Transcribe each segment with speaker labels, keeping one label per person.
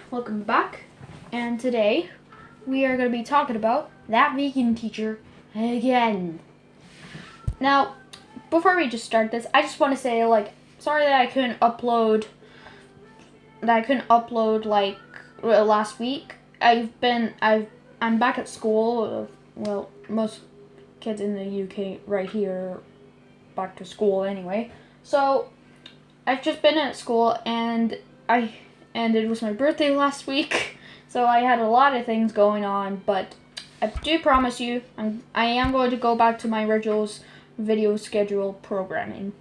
Speaker 1: welcome back. And today we are going to be talking about that vegan teacher again. Now, before we just start this, I just want to say, sorry that I couldn't upload last week. I'm back at school. Well, most kids in the UK right here back to school anyway. So I've just been at school and it was my birthday last week, so I had a lot of things going on, but I do promise you I am going to go back to my original video schedule programming.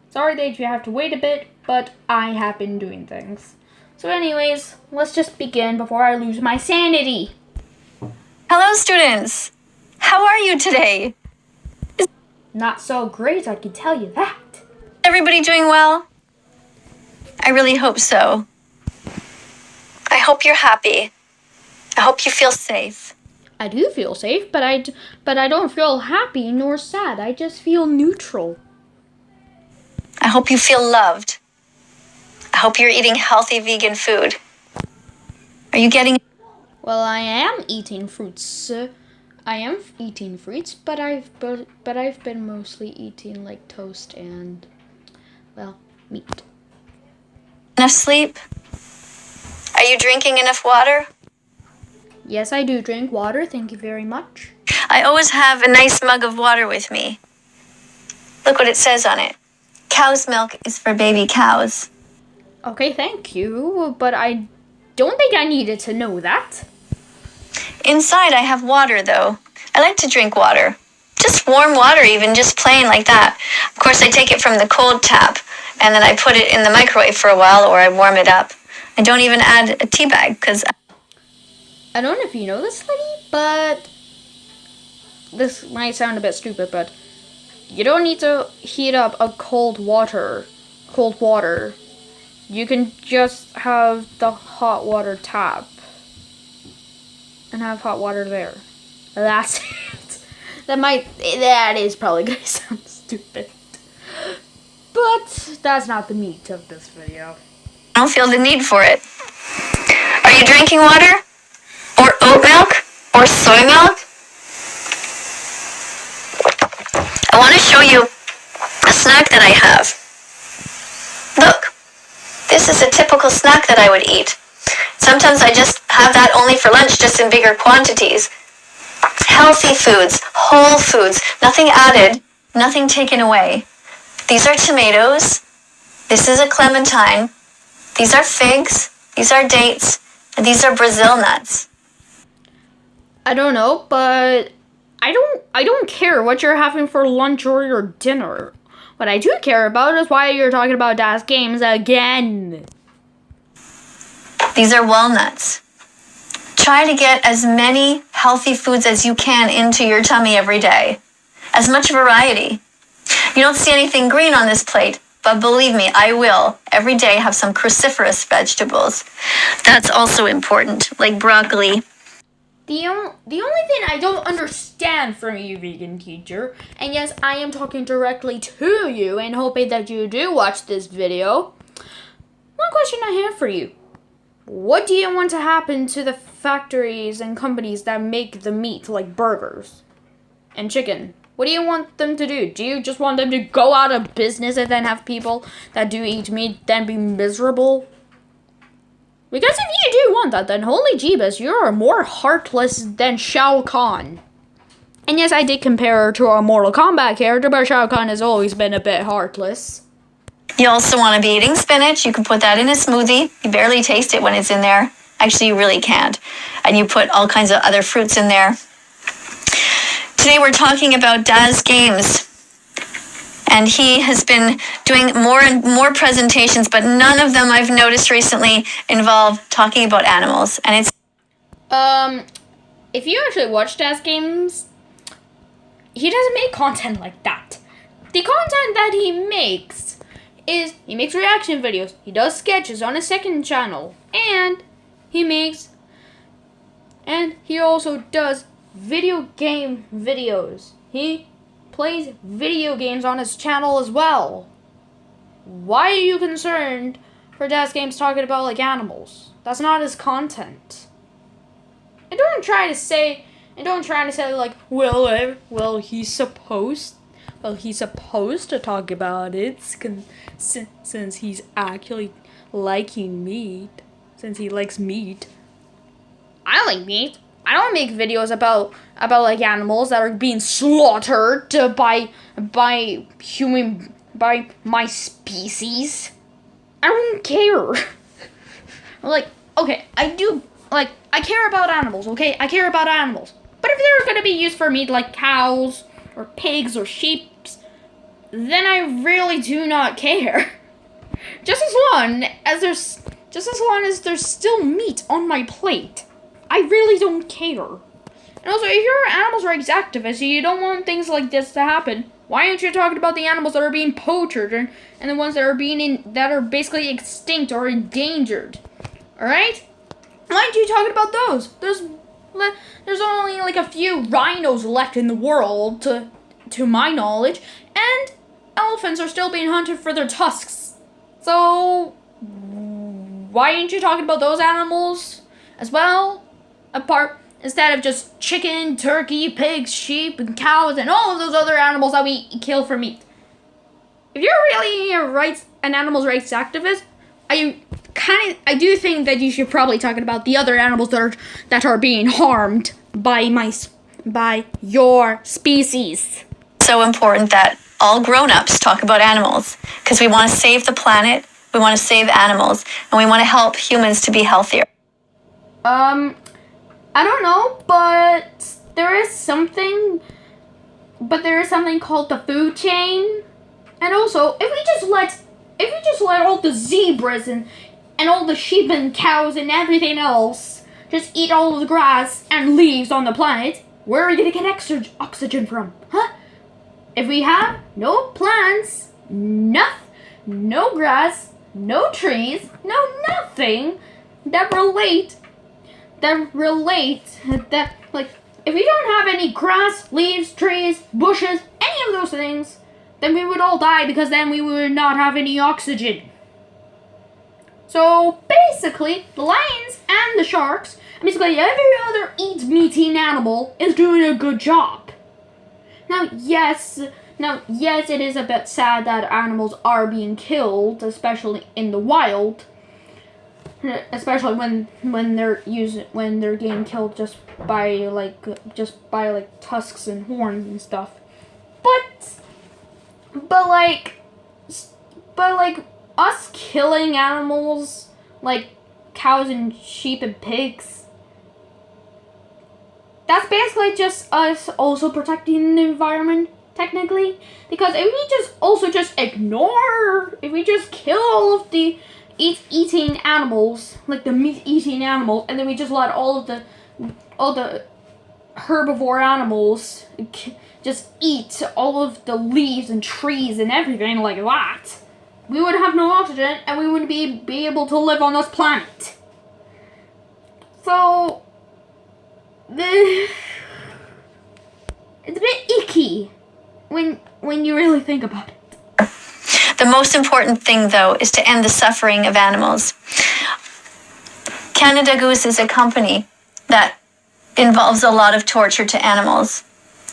Speaker 1: Sorry that you have to wait a bit, but I have been doing things. So anyways, let's just begin before I lose my sanity.
Speaker 2: Hello, students. How are you today?
Speaker 1: Not so great, I can tell you that.
Speaker 2: Everybody doing well? I really hope so. I hope you're happy. I hope you feel safe.
Speaker 1: I do feel safe, but I don't feel happy nor sad. I just feel neutral.
Speaker 2: I hope you feel loved. I hope you're eating healthy vegan food. Are you getting...
Speaker 1: Well, I am eating fruits. I am eating fruits, but I've been mostly eating like toast and, well, meat.
Speaker 2: Enough sleep? Are you drinking enough water?
Speaker 1: Yes, I do drink water. Thank you very much.
Speaker 2: I always have a nice mug of water with me. Look what it says on it. Cow's milk is for baby cows.
Speaker 1: Okay, thank you, but I don't think I needed to know that.
Speaker 2: Inside I have water, though. I like to drink water. Just warm water, even, just plain like that. Of course, I take it from the cold tap, and then I put it in the microwave for a while, or I warm it up. I don't even add a tea bag, because...
Speaker 1: I don't know if you know this, lady, but this might sound a bit stupid, but you don't need to heat up a cold water. You can just have the hot water tap and have hot water there. That's it. That is probably gonna sound stupid, but that's not the meat of this video.
Speaker 2: I don't feel the need for it. Are you drinking water? Or oat milk? Or soy milk? I want to show you a snack that I have. Look, this is a typical snack that I would eat. Sometimes I just have that only for lunch, just in bigger quantities. Healthy foods, whole foods, nothing added, nothing taken away. These are tomatoes. This is a clementine. These are figs. These are dates. And these are Brazil nuts.
Speaker 1: I don't know, but I don't care what you're having for lunch or your dinner. What I do care about is why you're talking about Das Games again.
Speaker 2: These are walnuts. Try to get as many healthy foods as you can into your tummy every day. As much variety. You don't see anything green on this plate, but believe me, I will every day have some cruciferous vegetables. That's also important, like broccoli.
Speaker 1: The only thing I don't understand from you, vegan teacher, and yes, I am talking directly to you and hoping that you do watch this video. One question I have for you. What do you want to happen to the factories and companies that make the meat, like burgers and chicken? What do you want them to do? Do you just want them to go out of business and then have people that do eat meat then be miserable? Because if you do want that, then holy jeebus, you're more heartless than Shao Kahn. And yes, I did compare her to a Mortal Kombat character, but Shao Kahn has always been a bit heartless.
Speaker 2: You also want to be eating spinach. You can put that in a smoothie. You barely taste it when it's in there. Actually, you really can't. And you put all kinds of other fruits in there. Today we're talking about Das Games. And he has been doing more and more presentations, but none of them I've noticed recently involve talking about animals. And it's...
Speaker 1: if you actually watch Das Games, he doesn't make content like that. The content that he makes is, he makes reaction videos, he does sketches on his second channel, and he also does video game videos. He plays video games on his channel as well. Why are you concerned for Dad's Games talking about like animals. That's not his content. And don't try to say like, well, he's supposed to talk about it since he's actually liking meat, since he likes meat. I like meat. I don't make videos about like animals that are being slaughtered by my species. I don't care. Like, okay, I care about animals, okay? I care about animals. But if they're gonna be used for meat like cows or pigs or sheep, then I really do not care. Just as long as there's still meat on my plate, I really don't care. And also, if you're an animals rights activist and you don't want things like this to happen, why aren't you talking about the animals that are being poached and the ones that are basically extinct or endangered? All right? Why aren't you talking about those? There's only like a few rhinos left in the world, to my knowledge, and elephants are still being hunted for their tusks. So why aren't you talking about those animals as well? Instead of just chicken, turkey, pigs, sheep, and cows, and all of those other animals that we kill for meat. If you're really an animals rights activist, I do think that you should probably talk about the other animals that are being harmed by your species.
Speaker 2: So important that all grown-ups talk about animals, because we want to save the planet, we want to save animals, and we want to help humans to be healthier.
Speaker 1: I don't know, but there is something called the food chain. And also, if we just let all the zebras and all the sheep and cows and everything else just eat all of the grass and leaves on the planet, where are we gonna get extra oxygen from? Huh? If we have no plants, no grass, no trees, no nothing that if we don't have any grass, leaves, trees, bushes, any of those things, then we would all die, because then we would not have any oxygen. So basically, the lions and the sharks, and basically every other meat-eating animal, is doing a good job. Now yes, it is a bit sad that animals are being killed, especially in the wild. Especially when they're getting killed just by tusks and horns and stuff. But us killing animals like cows and sheep and pigs, that's basically just us also protecting the environment, technically. Because if we just kill all of the eating animals, like the meat-eating animals, and then we just let all the herbivore animals just eat all of the leaves and trees and everything like that, we would have no oxygen and we wouldn't be able to live on this planet. So it's a bit icky when you really think about it.
Speaker 2: The most important thing, though, is to end the suffering of animals. Canada Goose is a company that involves a lot of torture to animals.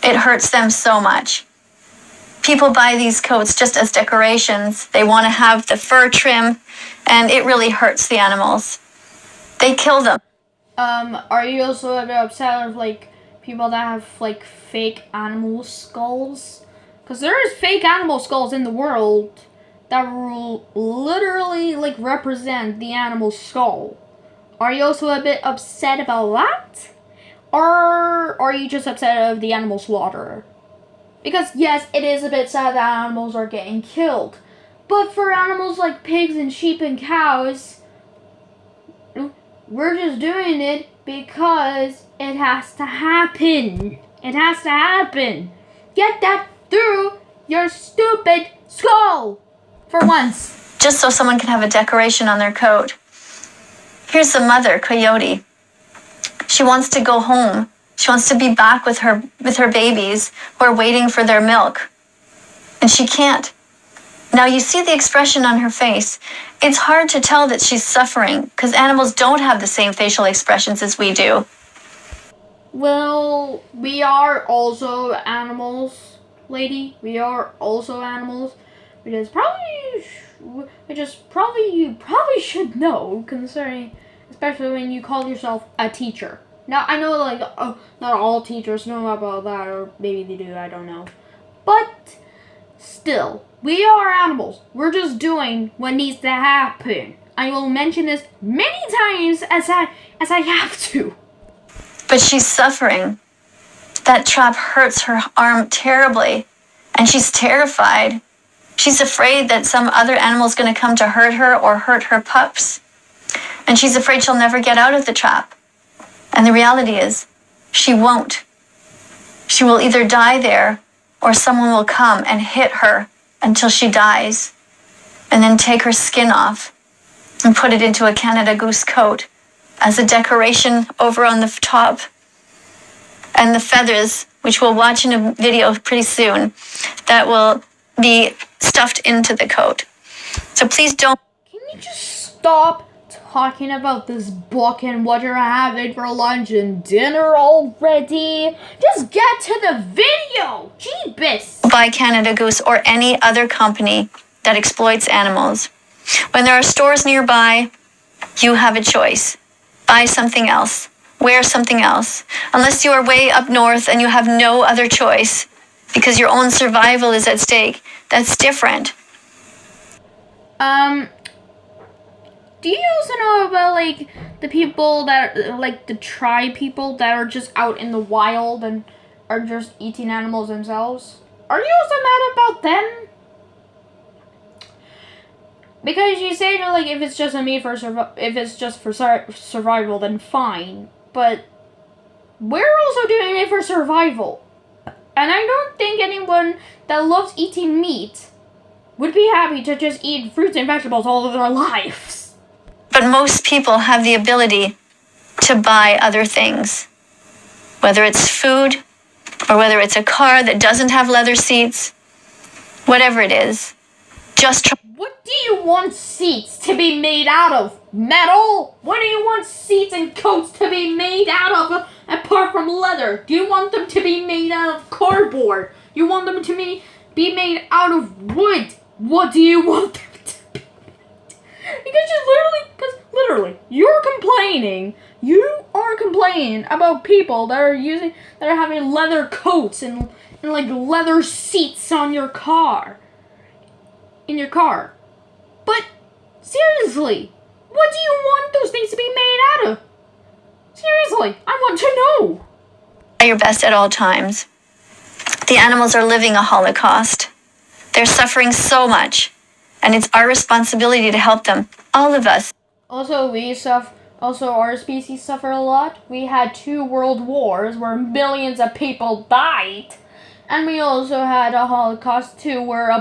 Speaker 2: It hurts them so much. People buy these coats just as decorations. They want to have the fur trim, and it really hurts the animals. They kill them.
Speaker 1: Are you also a bit upset with, like, people that have, like, fake animal skulls? Because there is fake animal skulls in the world that will literally, like, represent the animal skull. Are you also a bit upset about that? Or are you just upset of the animal slaughter? Because, yes, it is a bit sad that animals are getting killed. But for animals like pigs and sheep and cows, we're just doing it because it has to happen. It has to happen. Get that through your stupid skull for once.
Speaker 2: Just so someone can have a decoration on their coat. Here's the mother, Coyote. She wants to go home. She wants to be back with her babies who are waiting for their milk. And she can't. Now you see the expression on her face. It's hard to tell that she's suffering because animals don't have the same facial expressions as we do.
Speaker 1: Well, we are also animals, lady. We are also animals. You probably should know, concerning, especially when you call yourself a teacher. Now, I know, like, not all teachers know about that, or maybe they do, I don't know. But, still, we are animals. We're just doing what needs to happen. I will mention this many times as I have to.
Speaker 2: But she's suffering. That trap hurts her arm terribly, and she's terrified. She's afraid that some other animal's going to come to hurt her or hurt her pups. And she's afraid she'll never get out of the trap. And the reality is, she won't. She will either die there, or someone will come and hit her until she dies, and then take her skin off and put it into a Canada Goose coat as a decoration over on the top. And the feathers, which we'll watch in a video pretty soon, that will be stuffed into the coat. So please don't...
Speaker 1: Can you just stop talking about this book and what you're having for lunch and dinner already? Just get to the video! Jeebus!
Speaker 2: Buy Canada Goose or any other company that exploits animals. When there are stores nearby, you have a choice. Buy something else. Wear something else. Unless you are way up north and you have no other choice because your own survival is at stake, that's different.
Speaker 1: Do you also know about, like, the people that, like, the tribe people that are just out in the wild and are just eating animals themselves? Are you also mad about them? Because you say that, like, if it's just for survival, then fine. But we're also doing it for survival. And I don't think anyone that loves eating meat would be happy to just eat fruits and vegetables all of their lives.
Speaker 2: But most people have the ability to buy other things. Whether it's food, or whether it's a car that doesn't have leather seats, whatever it is, just try.
Speaker 1: What do you want seats to be made out of? Metal? What do you want seats and coats to be made out of apart from leather? Do you want them to be made out of cardboard? You want them to be made out of wood? What do you want them to be? Because literally, you're complaining. You are complaining about people that are having leather coats and like leather seats on your car. In your car. But seriously, what do you want those things to be made out of? Seriously, I want to know.
Speaker 2: Try your best at all times. The animals are living a Holocaust. They're suffering so much, and it's our responsibility to help them. All of us.
Speaker 1: Also, our species suffer a lot. We had 2 world wars where millions of people died. And we also had a Holocaust too, where a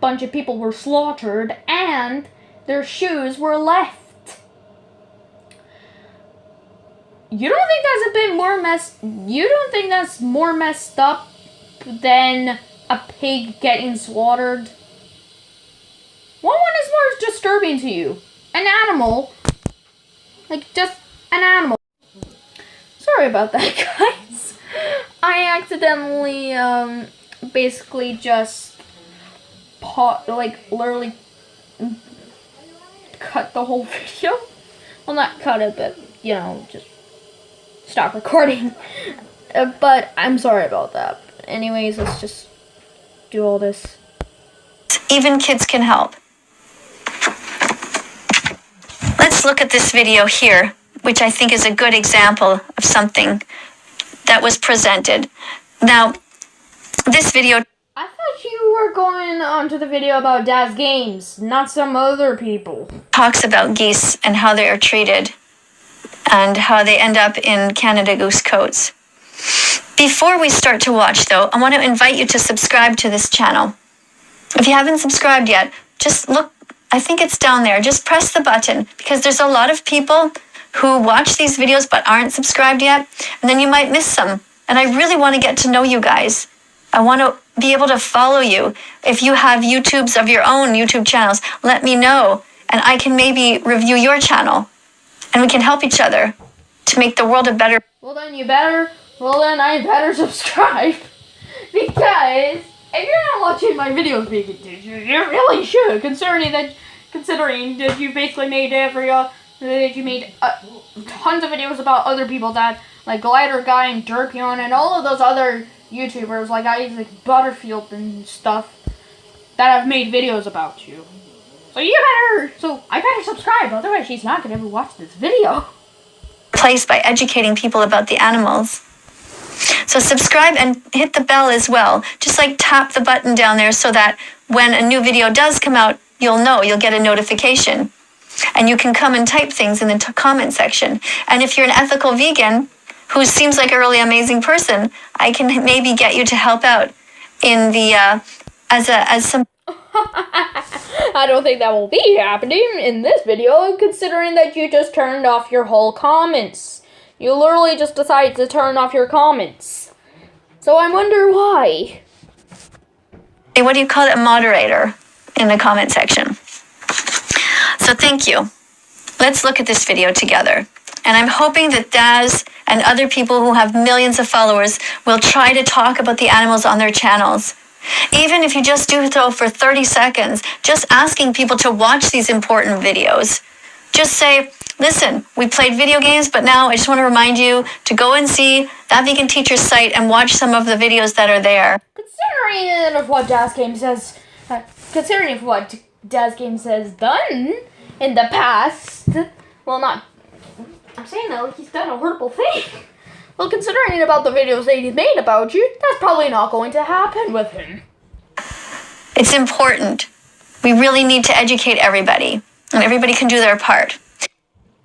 Speaker 1: bunch of people were slaughtered and their shoes were left. You don't think that's a bit more You don't think that's more messed up than a pig getting slaughtered? What one is more disturbing to you? An animal? Like, just an animal. Sorry about that, guys. I accidentally, basically just literally cut the whole video. Well, not cut it, but, you know, just stop recording. But I'm sorry about that. Anyways, let's just do all this.
Speaker 2: Even kids can help. Let's look at this video here, which I think is a good example of something that was presented. Now, this video...
Speaker 1: I thought you were going on to the video about Dad's games, not some other people.
Speaker 2: Talks about geese and how they are treated and how they end up in Canada Goose coats. Before we start to watch, though, I want to invite you to subscribe to this channel. If you haven't subscribed yet, just look, I think it's down there. Just press the button, because there's a lot of people who watch these videos but aren't subscribed yet, and then you might miss some. And I really want to get to know you guys. I want to be able to follow you. If you have YouTubes of your own, YouTube channels, let me know. And I can maybe review your channel. And we can help each other to make the world a better...
Speaker 1: Well then I better subscribe. Because if you're not watching my videos, Vegan Teacher, you really should. Considering that you basically made tons of videos about other people that, like Glider Guy and Derpion and all of those other YouTubers like Isaac Butterfield and stuff that have made videos about you. So I better subscribe, otherwise she's not gonna ever watch this video.
Speaker 2: ...place by educating people about the animals. So subscribe and hit the bell as well. Just like tap the button down there so that when a new video does come out, you'll know, you'll get a notification. And you can come and type things in the comment section. And if you're an ethical vegan who seems like a really amazing person, I can maybe get you to help out in the, as some...
Speaker 1: I don't think that will be happening in this video, considering that you just turned off your whole comments. You literally just decided to turn off your comments. So I wonder why.
Speaker 2: Hey, what do you call it? A moderator in the comment section. So thank you. Let's look at this video together. And I'm hoping that Daz and other people who have millions of followers will try to talk about the animals on their channels. Even if you just do so for 30 seconds, just asking people to watch these important videos. Just say, listen, we played video games, but now I just want to remind you to go and see That Vegan Teacher's site and watch some of the videos that are there.
Speaker 1: Considering what Daz Games has done in the past, well, not, I'm saying that like he's done a horrible thing. Well, considering about the videos that he's made about you, that's probably not going to happen with him.
Speaker 2: It's important. We really need to educate everybody, and everybody can do their part.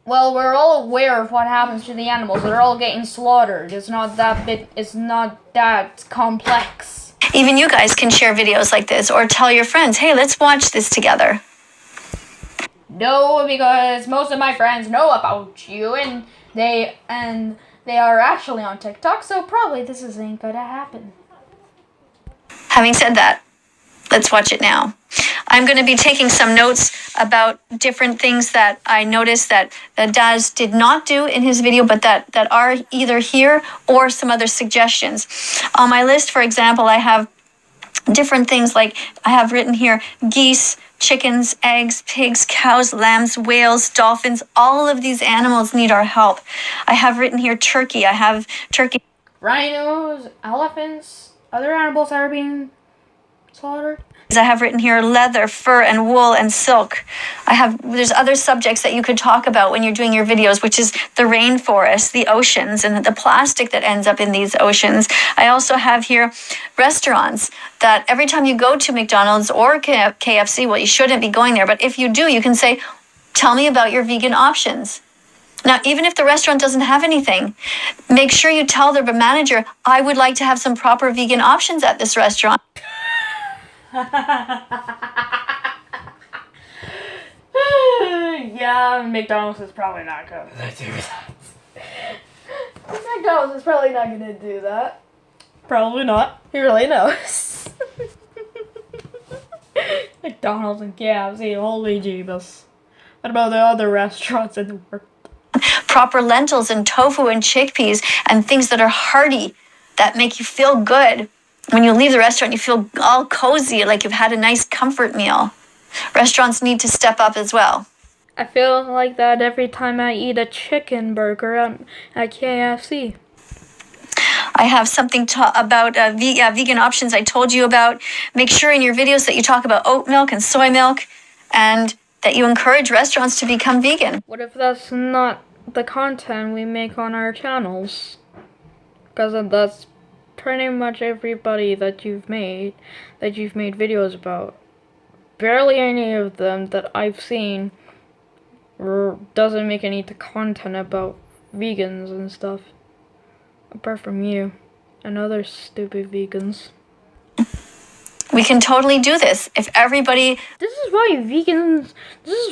Speaker 1: Well, we're all aware of what happens to the animals. They're all getting slaughtered. It's not that complex.
Speaker 2: Even you guys can share videos like this or tell your friends, hey, let's watch this together.
Speaker 1: No, because most of my friends know about you and they are actually on TikTok, so probably this ain't gonna happen.
Speaker 2: Having said that, let's watch it now. I'm going to be taking some notes about different things that I noticed that Daz did not do in his video, but that are either here or some other suggestions. On my list, for example, I have different things like I have written here, geese, chickens, eggs, pigs, cows, lambs, whales, dolphins. All of these animals need our help. I have written here turkey. I have turkey.
Speaker 1: Rhinos, elephants, other animals that are being slaughtered.
Speaker 2: I have written here leather, fur, and wool, and silk. There's other subjects that you could talk about when you're doing your videos, which is the rainforest, the oceans, and the plastic that ends up in these oceans. I also have here restaurants that every time you go to McDonald's or KFC, well, you shouldn't be going there, but if you do, you can say, tell me about your vegan options. Now, even if the restaurant doesn't have anything, make sure you tell the manager, I would like to have some proper vegan options at this restaurant.
Speaker 1: Yeah, McDonald's is probably not gonna do that. McDonald's is probably not gonna do that. Probably not. He really knows. McDonald's and KFC, holy jeebus. What about the other restaurants in the world?
Speaker 2: Proper lentils and tofu and chickpeas and things that are hearty, that make you feel good. When you leave the restaurant, you feel all cozy, like you've had a nice comfort meal. Restaurants need to step up as well.
Speaker 1: I feel like that every time I eat a chicken burger at KFC.
Speaker 2: I have something about vegan options I told you about. Make sure in your videos that you talk about oat milk and soy milk and that you encourage restaurants to become vegan.
Speaker 1: What if that's not the content we make on our channels? Because that's pretty much everybody that you've made videos about. Barely any of them that I've seen doesn't make any content about vegans and stuff. Apart from you and other stupid vegans.
Speaker 2: We can totally do this if everybody...
Speaker 1: This is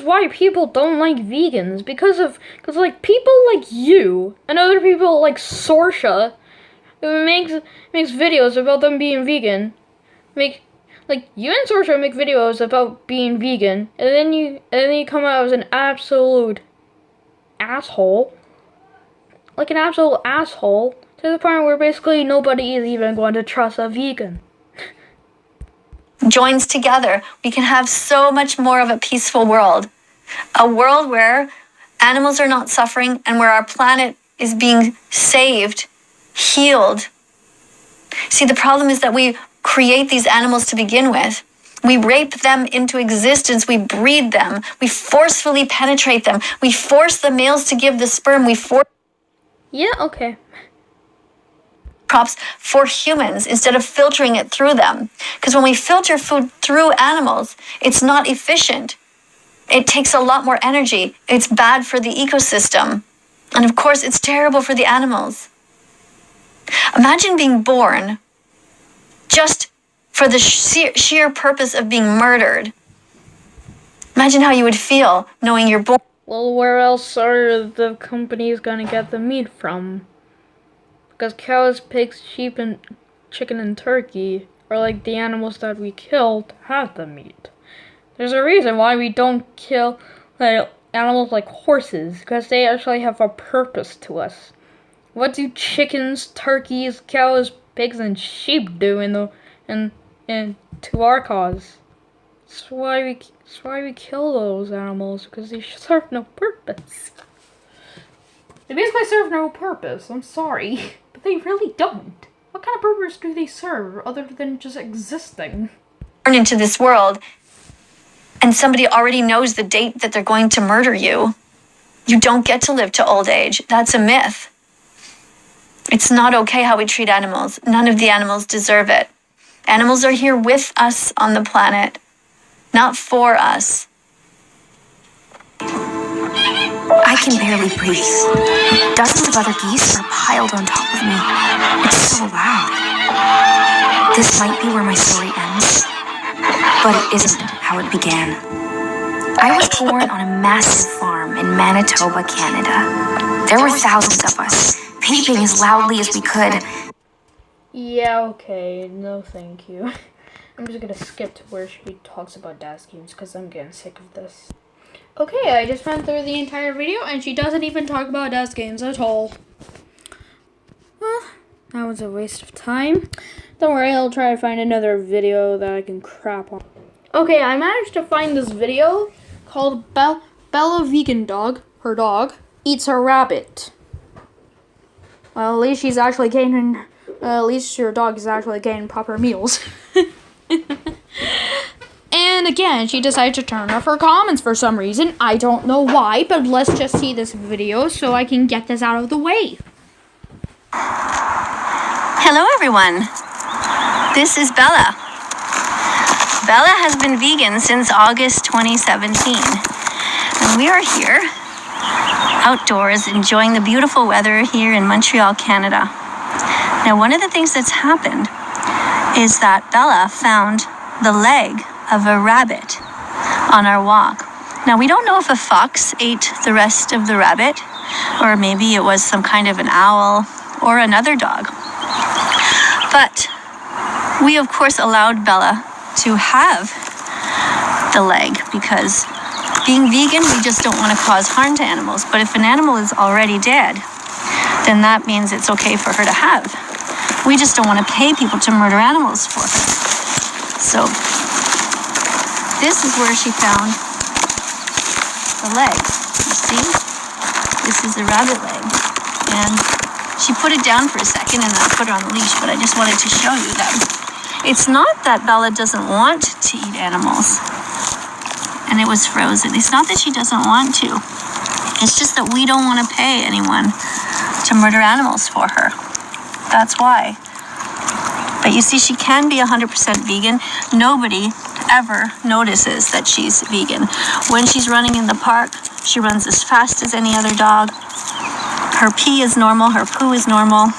Speaker 1: why people don't like vegans, because like people like you and other people like Sorsha who makes videos about them being vegan, you and Sorcerer make videos about being vegan, and then you come out as an absolute asshole. Like an absolute asshole, to the point where basically nobody is even going to trust a vegan.
Speaker 2: Joins together, we can have so much more of a peaceful world. A world where animals are not suffering and where our planet is being saved, healed. See, the problem is that we create these animals to begin with. We rape them into existence. We breed them. We forcefully penetrate them. We force the males to give the sperm.
Speaker 1: Yeah, okay.
Speaker 2: Crops for humans instead of filtering it through them. Because when we filter food through animals, it's not efficient. It takes a lot more energy. It's bad for the ecosystem. And of course, it's terrible for the animals. Imagine being born just for the sheer purpose of being murdered. Imagine how you would feel knowing you're born.
Speaker 1: Well, where else are the companies gonna get the meat from? Because cows, pigs, sheep, and chicken and turkey are like the animals that we killed have the meat. There's a reason why we don't kill animals like horses, because they actually have a purpose to us. What do chickens, turkeys, cows, pigs, and sheep do in to our cause? That's why we kill those animals, because they serve no purpose. They basically serve no purpose. I'm sorry, but they really don't. What kind of purpose do they serve other than just existing?
Speaker 2: Born into this world, and somebody already knows the date that they're going to murder you. You don't get to live to old age. That's a myth. It's not okay how we treat animals. None of the animals deserve it. Animals are here with us on the planet, not for us.
Speaker 3: I can barely breathe. Dozens of other geese are piled on top of me. It's so loud. This might be where my story ends, but it isn't how it began. I was born on a massive farm in Manitoba, Canada. There were thousands of us, peeping as loudly as we could.
Speaker 1: Yeah, okay, no thank you. I'm just gonna skip to where she talks about DAS games because I'm getting sick of this. Okay, I just went through the entire video and she doesn't even talk about DAS games at all. Well, that was a waste of time. Don't worry, I'll try to find another video that I can crap on. Okay, I managed to find this video called Bella Vegan Dog, her dog, eats her rabbit. Well, at least she's actually getting, at least your dog is actually getting proper meals. And again, she decided to turn off her comments for some reason. I don't know why, but let's just see this video so I can get this out of the way.
Speaker 2: Hello, everyone. This is Bella. Bella has been vegan since August 2017. And we are here, outdoors, enjoying the beautiful weather here in Montreal, Canada. Now, one of the things that's happened is that Bella found the leg of a rabbit on our walk. Now, we don't know if a fox ate the rest of the rabbit, or maybe it was some kind of an owl or another dog. But we, of course, allowed Bella to have the leg because being vegan, we just don't want to cause harm to animals. But if an animal is already dead, then that means it's okay for her to have. We just don't want to pay people to murder animals for her. So this is where she found the leg. You see? This is a rabbit leg. And she put it down for a second and I put her on the leash, but I just wanted to show you that it's not that Bella doesn't want to eat animals and it was frozen. It's not that she doesn't want to. It's just that we don't want to pay anyone to murder animals for her. That's why. But you see, she can be 100% vegan. Nobody ever notices that she's vegan. When she's running in the park, she runs as fast as any other dog. Her pee is normal, her poo is normal.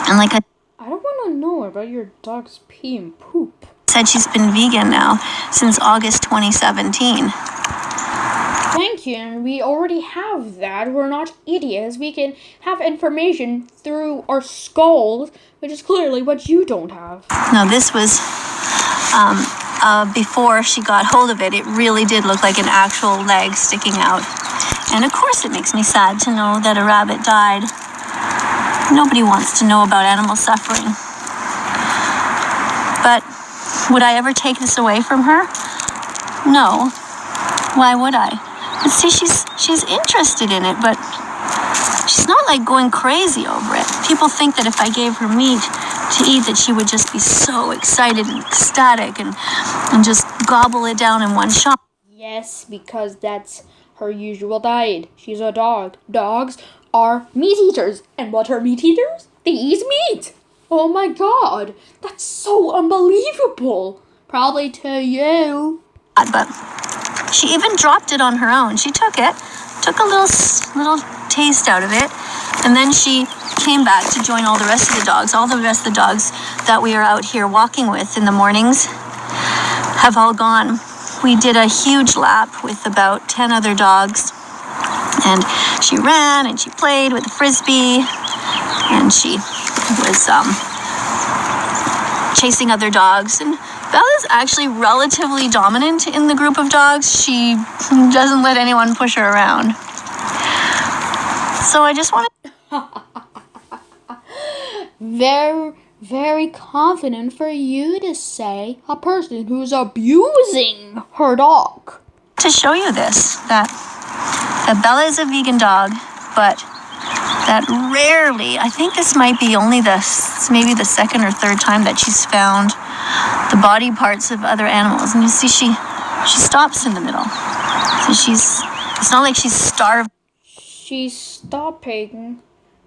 Speaker 2: And like I
Speaker 1: don't want to know about your dog's pee and poop.
Speaker 2: Said, she's been vegan now since August 2017.
Speaker 1: Thank you, and we already have that. We're not idiots. We can have information through our skulls, which is clearly what you don't have.
Speaker 2: Now, this was
Speaker 4: before she got hold of it, it really did look like an actual leg sticking out. And of course it makes me sad to know that a rabbit died. Nobody wants to know about animal suffering. But would I ever take this away from her? No. Why would I? But see, she's interested in it, but she's not like going crazy over it. People think that if I gave her meat to eat, that she would just be so excited and ecstatic and just gobble it down in one shot.
Speaker 1: Yes, because that's her usual diet. She's a dog. Dogs are meat eaters. And what are meat eaters? They eat meat. Oh my god. That's so unbelievable. Probably to you.
Speaker 4: But she even dropped it on her own. She took it, took a little taste out of it, and then she came back to join all the rest of the dogs. All the rest of the dogs that we are out here walking with in the mornings have all gone. We did a huge lap with about 10 other dogs, and she ran and she played with the frisbee, and she was chasing other dogs. And Bella's actually relatively dominant in the group of dogs. She doesn't let anyone push her around. So I just want to...
Speaker 1: Very, very confident for you to say a person who's abusing her dog.
Speaker 4: to show you this, that Bella is a vegan dog, but that rarely, I think this might be only maybe the second or third time that she's found the body parts of other animals. And you see, she stops in the middle. So it's not like she's starved.
Speaker 1: She's stopping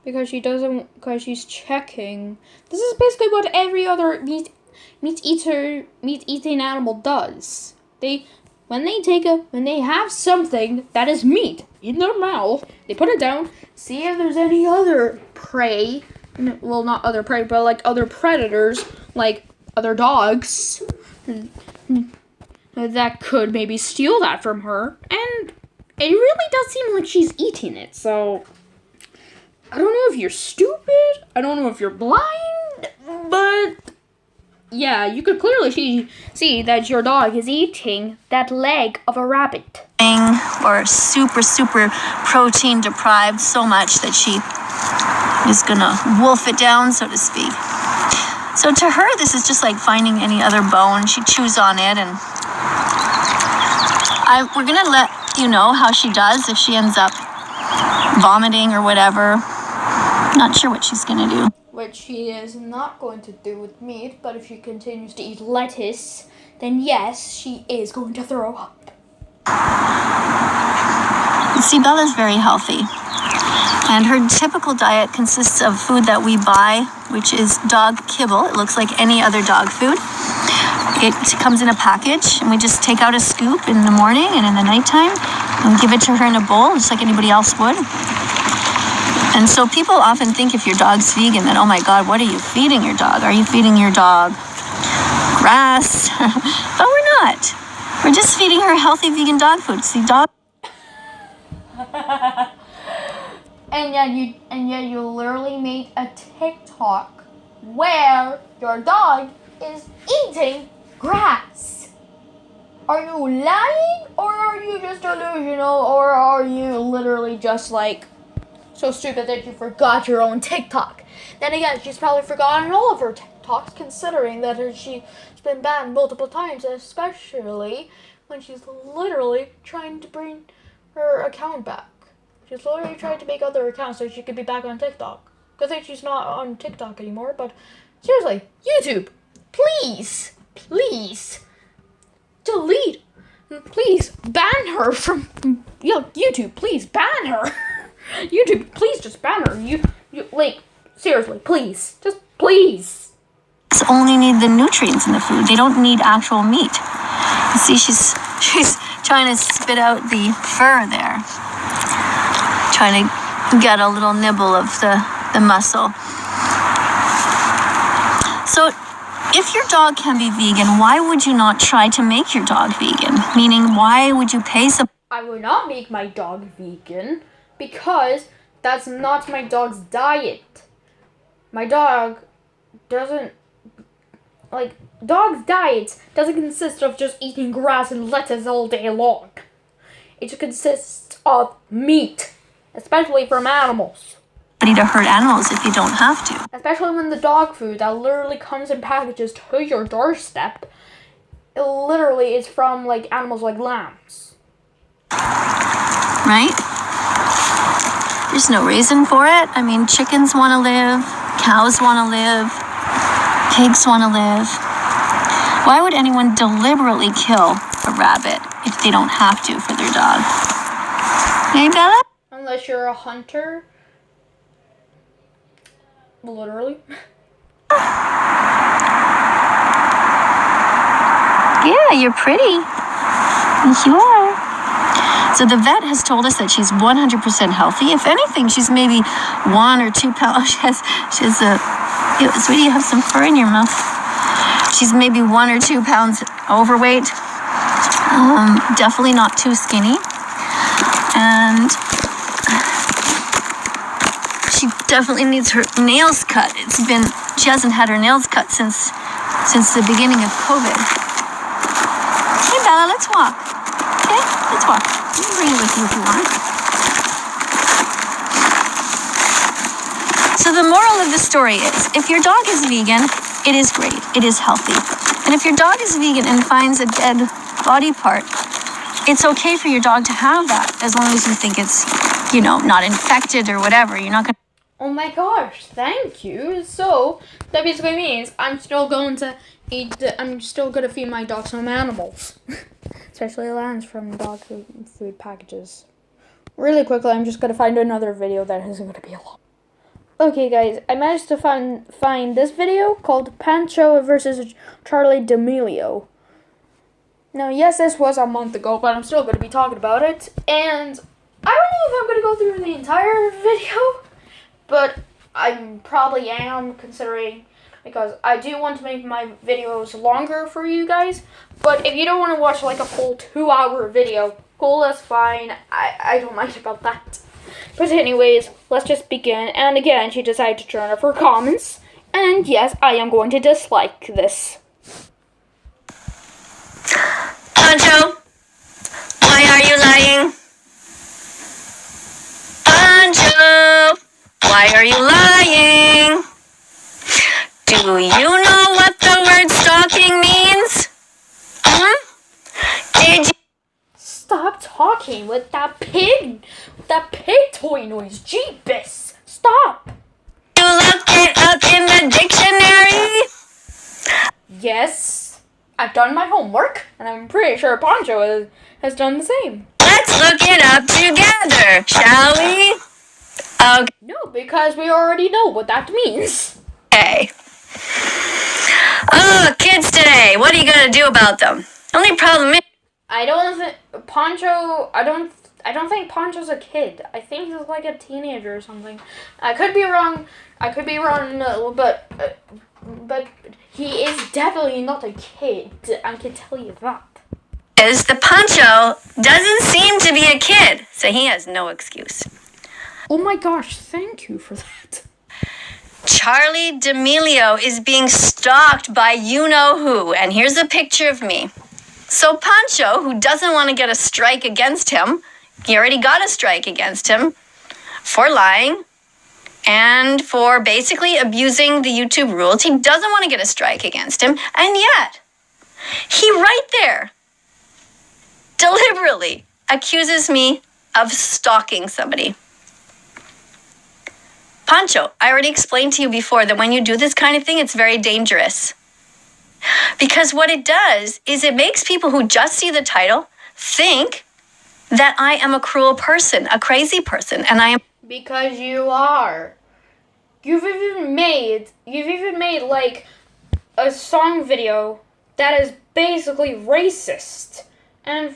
Speaker 1: because she's checking. This is basically what every other meat-eating animal does. When they have something that is meat in their mouth, they put it down, see if there's any other prey. Well, not other prey, but like other predators, like other dogs, that could maybe steal that from her. And it really does seem like she's eating it, so I don't know if you're stupid, I don't know if you're blind, but yeah, you could clearly see that your dog is eating that leg of a rabbit.
Speaker 4: Or super protein deprived so much that she is gonna wolf it down, so to speak. So to her, this is just like finding any other bone. She chews on it, and we're gonna let you know how she does if she ends up vomiting or whatever. Not sure what she's gonna do.
Speaker 1: Which she is not going to do with meat, but if she continues to eat lettuce, then yes, she is going to throw up.
Speaker 4: You see, Bella's very healthy, and her typical diet consists of food that we buy, which is dog kibble. It looks like any other dog food. It comes in a package, and we just take out a scoop in the morning and in the nighttime and give it to her in a bowl, just like anybody else would. And so people often think if your dog's vegan, then, oh my God, what are you feeding your dog? Are you feeding your dog grass? But we're not. We're just feeding her healthy vegan dog food. See, dog.
Speaker 1: And yet you literally made a TikTok where your dog is eating grass. Are you lying, or are you just delusional, or are you literally just like so stupid that you forgot your own TikTok? Then again, she's probably forgotten all of her TikToks, considering that she's been banned multiple times, especially when she's literally trying to bring her account back. She's literally trying to make other accounts so she could be back on TikTok. Good thing she's not on TikTok anymore, but seriously, YouTube, please, delete, please ban her from, YouTube, please ban her. YouTube, please just ban her. You like, seriously, please, just please.
Speaker 4: Only need the nutrients in the food. They don't need actual meat. You see, she's trying to spit out the fur there, trying to get a little nibble of the muscle. So if your dog can be vegan, why would you not try to make your dog vegan? Meaning, why would you pay some...
Speaker 1: I would not make my dog vegan because that's not my dog's diet. My dog doesn't, like, dog's diet doesn't consist of just eating grass and lettuce all day long. It consists of meat, especially from animals.
Speaker 4: To hurt animals if you don't have to.
Speaker 1: Especially when the dog food that literally comes in packages to your doorstep, it literally is from like animals like lambs.
Speaker 4: Right? There's no reason for it. I mean, chickens want to live, cows want to live, pigs want to live. Why would anyone deliberately kill a rabbit if they don't have to for their dog? Hey, Bella?
Speaker 1: Unless you're a hunter. Literally.
Speaker 4: Yeah, you're pretty. Yes, you are. So the vet has told us that she's 100% healthy. If anything, she's maybe 1 or 2 pounds. She has a, sweetie, you have some fur in your mouth. She's maybe 1 or 2 pounds overweight. Definitely not too skinny. And she definitely needs her nails cut. She hasn't had her nails cut since the beginning of COVID. Hey Bella, let's walk. Okay, let's walk. You can bring it with you if you want. So the moral of the story is, if your dog is vegan, it is great. It is healthy. And if your dog is vegan and finds a dead body part, it's okay for your dog to have that, as long as you think it's, not infected or whatever. You're not going to...
Speaker 1: Oh my gosh, thank you. So, that basically means I'm still going to feed my dog some animals. Especially lambs from dog food packages. Really quickly, I'm just going to find another video that isn't going to be a lot. Okay guys, I managed to find this video called Pancho versus Charli D'Amelio. Now, yes, this was a month ago, but I'm still going to be talking about it. And I don't know if I'm going to go through the entire video, but I probably am, considering, because I do want to make my videos longer for you guys. But if you don't want to watch like a full 2-hour video, cool, that's fine. I don't mind about that. But anyways, let's just begin. And again, she decided to turn off her comments. And yes, I am going to dislike this.
Speaker 2: Pancho, why are you lying? Pancho, why are you lying? Do you know what the word stalking means? Did you?
Speaker 1: Stop talking with that pig toy noise. Jeepus, stop.
Speaker 2: You look it up in the dictionary?
Speaker 1: Yes, I've done my homework, and I'm pretty sure Pancho has done the same.
Speaker 2: Let's look it up together, shall we? Okay.
Speaker 1: No, because we already know what that means.
Speaker 2: Oh, kids today, what are you gonna do about them? Only problem is,
Speaker 1: I don't think Pancho's a kid. I think he's like a teenager or something. I could be wrong, but he is definitely not a kid. I can tell you that.
Speaker 2: is the Pancho doesn't seem to be a kid, so he has no excuse.
Speaker 1: Oh my gosh, thank you for that.
Speaker 2: Charli D'Amelio is being stalked by you-know-who, and here's a picture of me. So Pancho, who doesn't want to get a strike against him, he already got a strike against him for lying and for basically abusing the YouTube rules. He doesn't want to get a strike against him, and yet he right there deliberately accuses me of stalking somebody. Pancho, I already explained to you before that when you do this kind of thing, it's very dangerous. Because what it does is it makes people who just see the title think that I am a cruel person, a crazy person, and I am...
Speaker 1: Because you are. You've even made like a song video that is basically racist and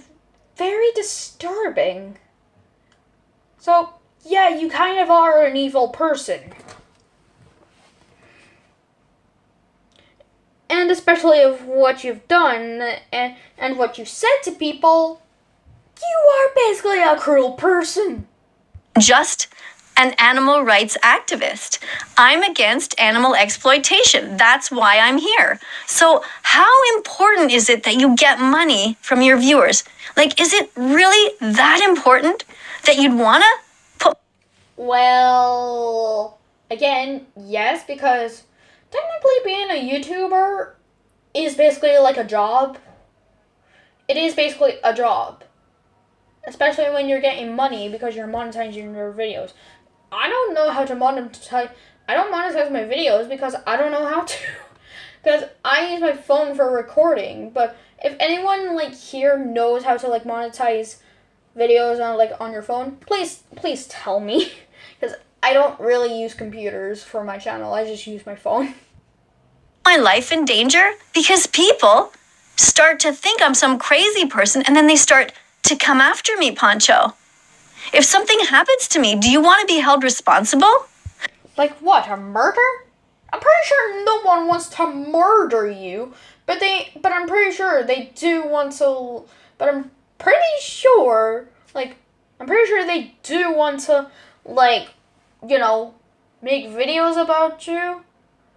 Speaker 1: very disturbing. So, yeah, you kind of are an evil person. And especially of what you've done and what you said to people, you are basically a cruel person.
Speaker 2: just
Speaker 4: an animal rights activist. I'm against animal exploitation. That's why I'm here. So how important is it that you get money from your viewers? Like, is it really that important that you'd want to put...
Speaker 1: Well, again, yes, because technically being a YouTuber is basically like a job. It is basically a job. Especially when you're getting money because you're monetizing your videos. I don't know how to monetize. I don't monetize my videos because I don't know how to. Because I use my phone for recording. But if anyone like here knows how to like monetize videos on your phone, please tell me. Because I don't really use computers for my channel. I just use my phone.
Speaker 4: My life in danger? Because people start to think I'm some crazy person and then they start to come after me, Pancho. If something happens to me, do you want to be held responsible?
Speaker 1: Like what, a murder? I'm pretty sure no one wants to murder you, but I'm pretty sure they do want to, but I'm pretty sure they do want to, like, you know, make videos about you,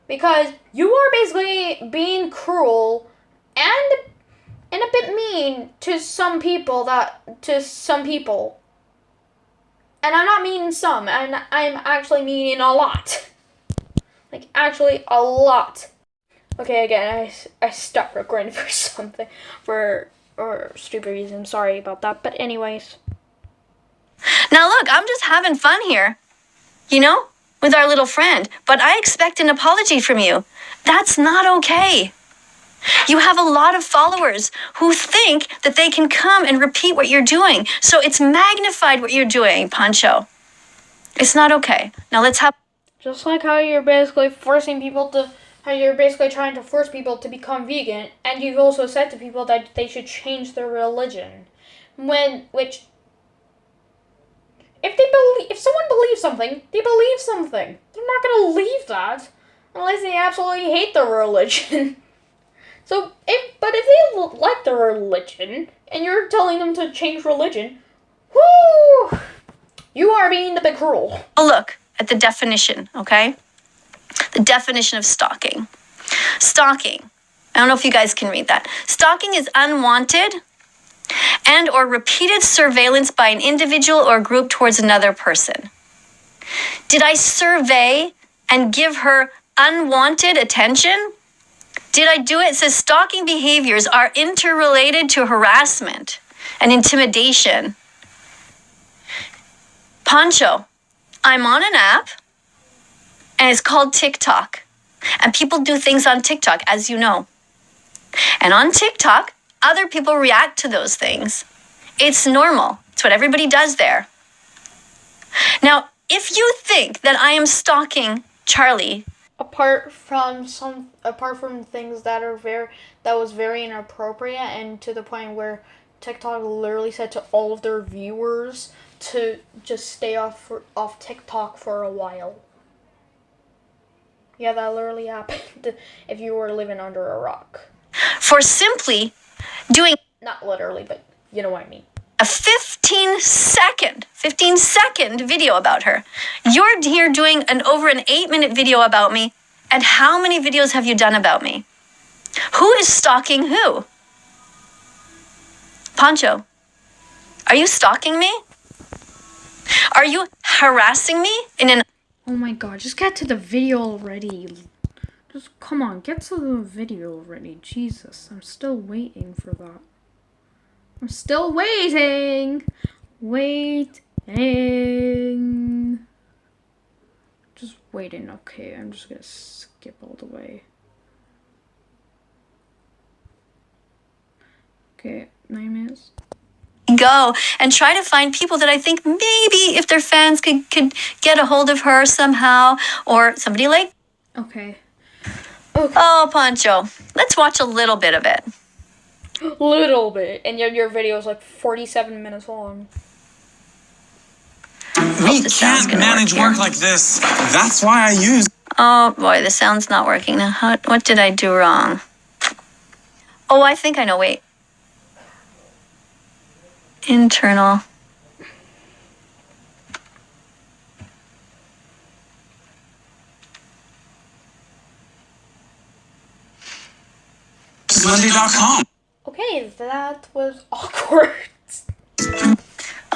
Speaker 1: because you are basically being cruel and a bit mean to some people And I'm not meaning some, and I'm actually meaning a lot. Like, actually a lot. Okay, again, I stopped recording for something, or stupid reason. Sorry about that, but anyways.
Speaker 4: Now look, I'm just having fun here, you know, with our little friend, but I expect an apology from you. That's not okay. You have a lot of followers who think that they can come and repeat what you're doing. So it's magnified what you're doing, Pancho. It's not okay. Now let's have...
Speaker 1: Just like how you're basically trying to force people to become vegan, and you've also said to people that they should change their religion. If someone believes something, they believe something. They're not gonna leave that unless they absolutely hate the religion. So, if they like the religion, and you're telling them to change religion, whoo, you are being a bit cruel.
Speaker 4: Look at the definition, okay? The definition of stalking. Stalking. I don't know if you guys can read that. Stalking is unwanted and or repeated surveillance by an individual or group towards another person. Did I survey and give her unwanted attention? Did I do it? It says stalking behaviors are interrelated to harassment and intimidation. Pancho, I'm on an app, and it's called TikTok. And people do things on TikTok, as you know. And on TikTok, other people react to those things. It's normal. It's what everybody does there. Now, if you think that I am stalking Charlie...
Speaker 1: Apart from things that was very inappropriate, and to the point where TikTok literally said to all of their viewers to just stay off TikTok for a while. Yeah, that literally happened if you were living under a rock.
Speaker 4: For simply doing...
Speaker 1: Not literally, but you know what I mean.
Speaker 4: A 15-second video about her. You're here doing over an 8-minute video about me, and how many videos have you done about me? Who is stalking who? Pancho, are you stalking me? Are you harassing me in an...
Speaker 1: Oh my god, just get to the video already. Just, come on, get to the video already. Jesus, I'm still waiting for that. I'm still waiting. Just waiting. Okay, I'm just gonna skip all the way. Okay, 9 minutes.
Speaker 4: Go and try to find people that I think maybe if they're fans could get a hold of her somehow, or somebody like...
Speaker 1: Okay.
Speaker 4: Oh, Pancho, let's watch a little bit of it.
Speaker 1: Little bit, and yet your video is like 47 minutes long.
Speaker 5: We can't manage work like this. That's why I use...
Speaker 4: Oh boy, the sound's not working. Now, what did I do wrong? Oh, I think I know. Wait. Internal.
Speaker 5: Fiverr.com.
Speaker 1: Okay, that was awkward.
Speaker 2: Okay,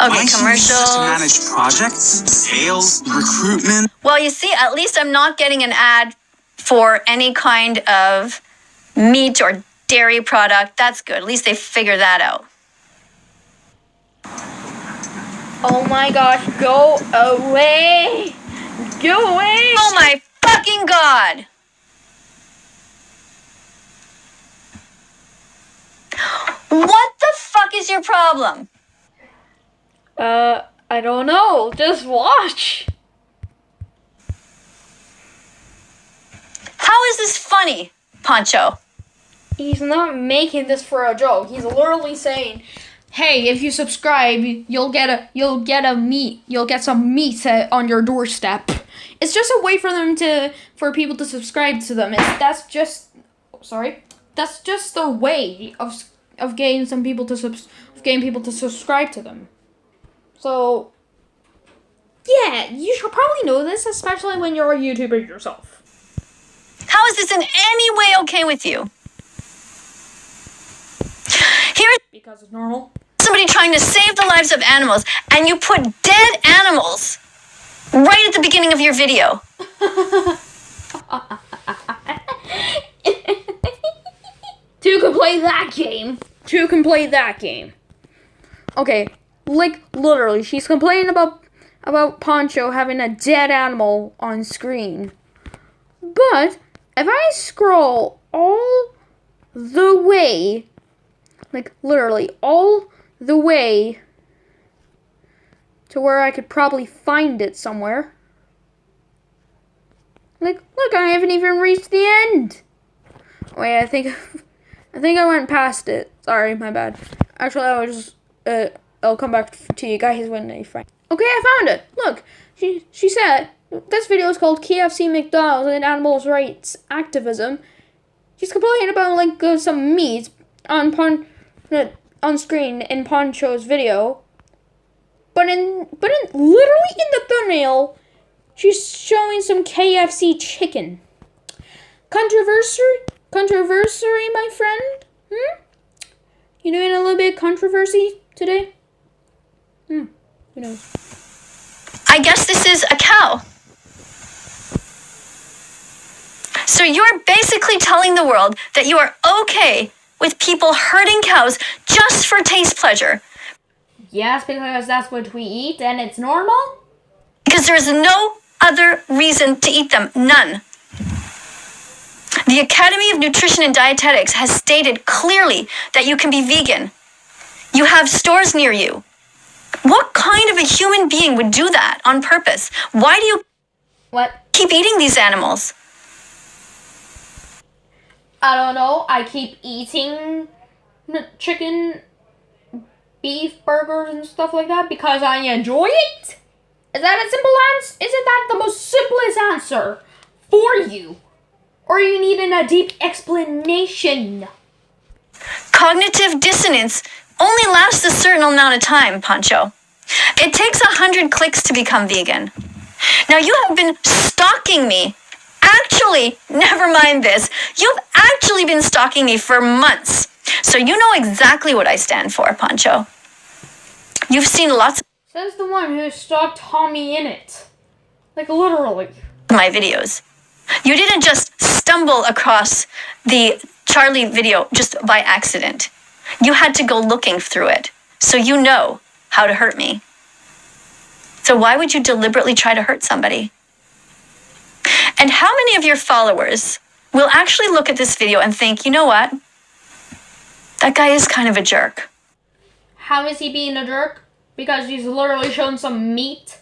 Speaker 5: Why should we use it to
Speaker 2: commercials.
Speaker 5: manage projects, sales, recruitment?
Speaker 2: Well, you see, at least I'm not getting an ad for any kind of meat or dairy product. That's good. At least they figure that out.
Speaker 1: Oh my gosh, go away! Go away!
Speaker 2: Oh my fucking god! What the fuck is your problem?
Speaker 1: I don't know. Just watch.
Speaker 2: How is this funny, Poncho?
Speaker 1: He's not making this for a joke. He's literally saying, "Hey, if you subscribe, you'll get some meat on your doorstep." It's just a way for people to subscribe to them. That's just their way of getting some people to subscribe to them. So, yeah, you should probably know this, especially when you're a YouTuber yourself.
Speaker 2: How is this in any way okay with you? Here's
Speaker 1: Because it's normal.
Speaker 2: somebody trying to save the lives of animals, and you put dead animals right at the beginning of your video.
Speaker 1: Two can play that game. Okay, like literally, she's complaining about Poncho having a dead animal on screen. But if I scroll all the way, like literally all the way to where I could probably find it somewhere. Like, look, I haven't even reached the end. Wait, I think I went past it. Sorry, my bad. Actually, I'll come back to you guys when I find. Okay, I found it. Look, she said this video is called KFC, McDonald's, and animals' rights activism. She's complaining about some meat on screen in Poncho's video, but in literally in the thumbnail, she's showing some KFC chicken. Controversy, my friend? You doing a little bit of controversy today? Who knows?
Speaker 2: I guess this is a cow. So you're basically telling the world that you are okay with people hurting cows just for taste pleasure.
Speaker 1: Yes, because that's what we eat and it's normal?
Speaker 2: Because there is no other reason to eat them. None. The Academy of Nutrition and Dietetics has stated clearly that you can be vegan. You have stores near you. What kind of a human being would do that on purpose? Why do you
Speaker 1: What?
Speaker 2: keep eating these animals?
Speaker 1: I don't know. I keep eating chicken, beef, burgers, and stuff like that because I enjoy it? Is that a simple answer? Isn't that the most simplest answer for you? Or you need a deep explanation?
Speaker 2: Cognitive dissonance only lasts a certain amount of time, Poncho. It takes 100 clicks to become vegan. Now you have been stalking me. Actually, never mind this. You've actually been stalking me for months. So you know exactly what I stand for, Poncho. You've seen lots of
Speaker 1: Says the one who stalked Tommy in it. Like literally.
Speaker 2: my videos. You didn't just stumble across the Charlie video just by accident. You had to go looking through it. So you know how to hurt me. So why would you deliberately try to hurt somebody? And how many of your followers will actually look at this video and think, you know what? That guy is kind of a jerk.
Speaker 1: How is he being a jerk? Because he's literally shown some meat?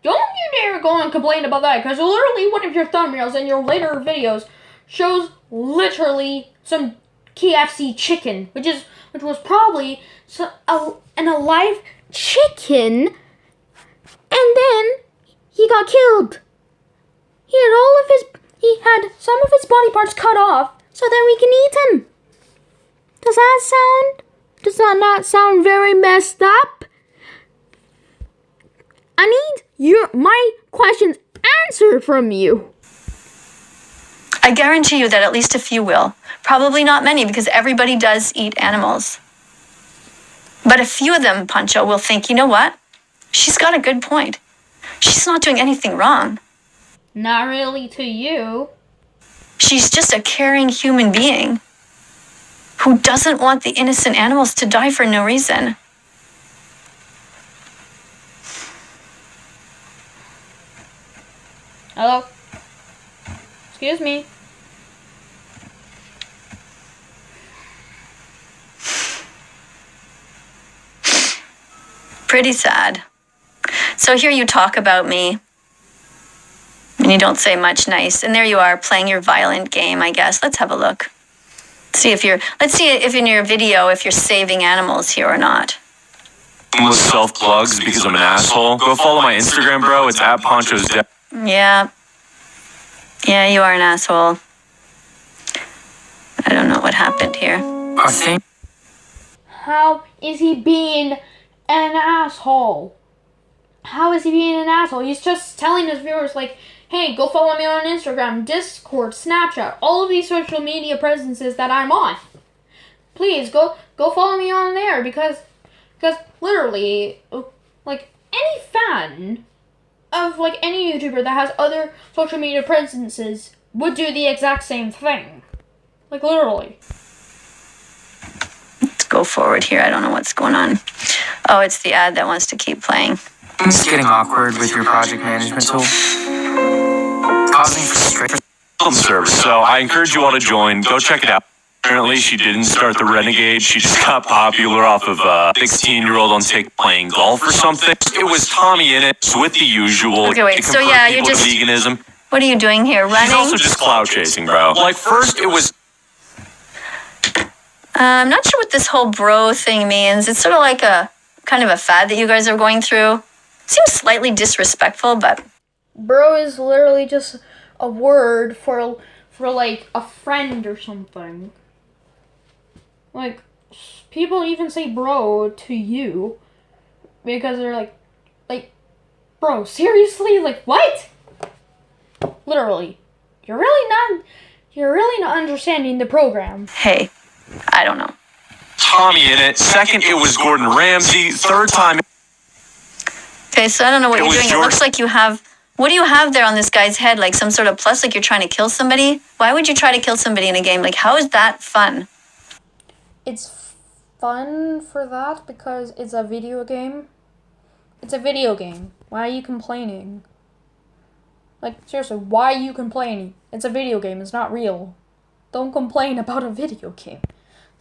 Speaker 1: Don't you dare go and complain about that, because literally one of your thumbnails in your later videos shows literally some KFC chicken, which was probably an alive chicken, and then he got killed. He had some of his body parts cut off so that we can eat him. Does that not sound very messed up? I need my questions answered from you.
Speaker 4: I guarantee you that at least a few will. Probably not many, because everybody does eat animals. But a few of them, Pancho, will think, you know what? She's got a good point. She's not doing anything wrong.
Speaker 1: Not really to you.
Speaker 4: She's just a caring human being who doesn't want the innocent animals to die for no reason.
Speaker 1: Hello? Excuse me.
Speaker 4: Pretty sad. So here you talk about me, and you don't say much nice. And there you are, playing your violent game, I guess. Let's have a look. Let's see if in your video, if you're saving animals here or not.
Speaker 5: With self-plugs because I'm an asshole. Go follow my Instagram, bro. It's at Poncho's Death.
Speaker 4: Yeah. Yeah, you are an asshole. I don't know what happened here.
Speaker 5: I think.
Speaker 1: How is he being an asshole? How is he being an asshole? He's just telling his viewers, like, hey, go follow me on Instagram, Discord, Snapchat, all of these social media presences that I'm on. Please, go follow me on there, because literally, like, any fan of, like, any YouTuber that has other social media presences would do the exact same thing. Like, literally.
Speaker 4: Let's go forward here. I don't know what's going on. Oh, it's the ad that wants to keep playing.
Speaker 6: It's getting awkward with your project management tool. Causing frustration.
Speaker 5: Service. So I encourage you all to join. Go check it out. Apparently, she didn't start the Renegade. She just got popular off of a 16-year-old on TikTok playing golf or something. It was Tommy in it, so with the usual.
Speaker 4: Okay, wait. So yeah, you're just
Speaker 5: veganism.
Speaker 4: What are you doing here? Running?
Speaker 5: She's also just cloud chasing, bro. Like first, it was.
Speaker 4: I'm not sure what this whole bro thing means. It's sort of like a kind of a fad that you guys are going through. Seems slightly disrespectful, but
Speaker 1: Bro is literally just a word for like a friend or something. Like, people even say bro to you because they're like, bro, seriously? Like, what? Literally. You're really not understanding the program.
Speaker 4: hey, I don't know.
Speaker 5: Tommy in it. Second, it was Gordon Ramsay. Third time.
Speaker 4: Okay, so I don't know what
Speaker 5: It
Speaker 4: you're
Speaker 5: was
Speaker 4: doing. It
Speaker 5: George-
Speaker 4: looks like you have. What do you have there on this guy's head? Like some sort of plus, like you're trying to kill somebody? Why would you try to kill somebody in a game? Like, how is that fun?
Speaker 1: It's fun for that because it's a video game. It's a video game. Why are you complaining? Like, seriously, why are you complaining? It's a video game. It's not real. Don't complain about a video game.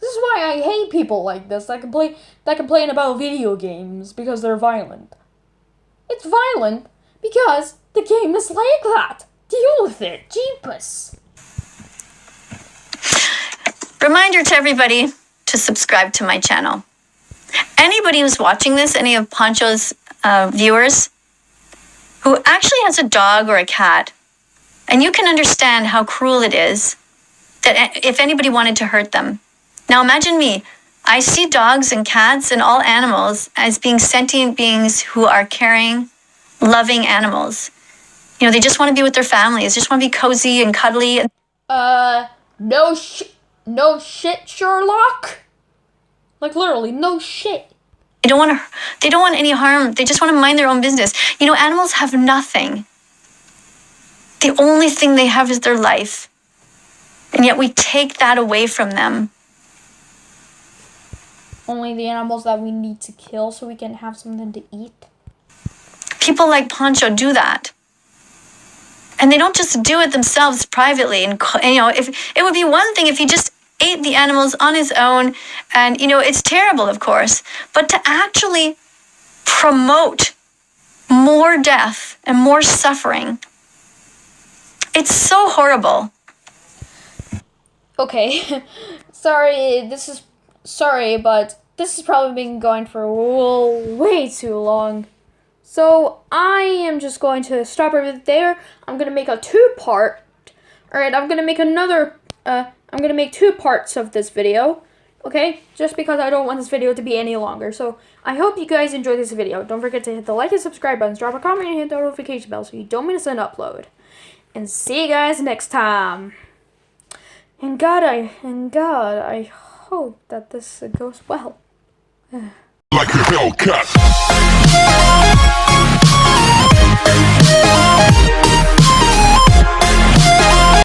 Speaker 1: This is why I hate people like this that complain about video games because they're violent. It's violent because the game is like that. Deal with it. Jeepus.
Speaker 4: Reminder to everybody to subscribe to my channel. Anybody who's watching this, any of Pancho's viewers, who actually has a dog or a cat, and you can understand how cruel it is that if anybody wanted to hurt them. Now imagine me. I see dogs and cats and all animals as being sentient beings who are caring, loving animals. You know, they just want to be with their families, just want to be cozy and cuddly.
Speaker 1: No shit, Sherlock. Like, literally, no shit.
Speaker 4: They don't want any harm. They just want to mind their own business. You know, animals have nothing. The only thing they have is their life. And yet we take that away from them.
Speaker 1: Only the animals that we need to kill so we can have something to eat.
Speaker 4: People like Pancho do that. And they don't just do it themselves privately. And you know, if it would be one thing if he just ate the animals on his own. And, you know, it's terrible, of course. But to actually promote more death and more suffering, it's so horrible.
Speaker 1: Okay, sorry, but this has probably been going for way too long. So I am just going to stop right there. I'm gonna make a two-part. Alright, I'm gonna make I'm gonna make 2 parts of this video. Okay? Just because I don't want this video to be any longer. So I hope you guys enjoyed this video. Don't forget to hit the like and subscribe buttons, drop a comment, and hit the notification bell so you don't miss an upload. And see you guys next time. And God, I hope that this goes well.
Speaker 7: Like a Hellcat.